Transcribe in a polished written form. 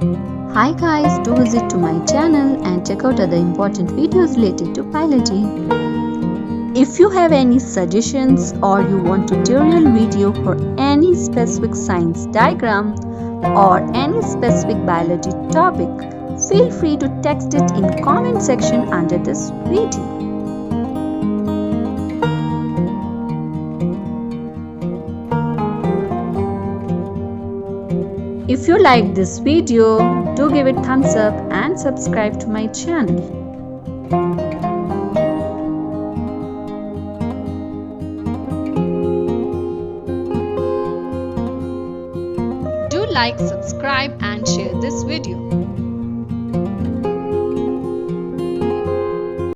Hi guys, do visit to my channel and check out other important videos related to biology. If you have any suggestions or you want tutorial video for any specific science diagram or any specific biology topic, feel free to text it in comment section under this video. If you like this video, do give it thumbs up and subscribe to my channel. Do like, subscribe and share this video.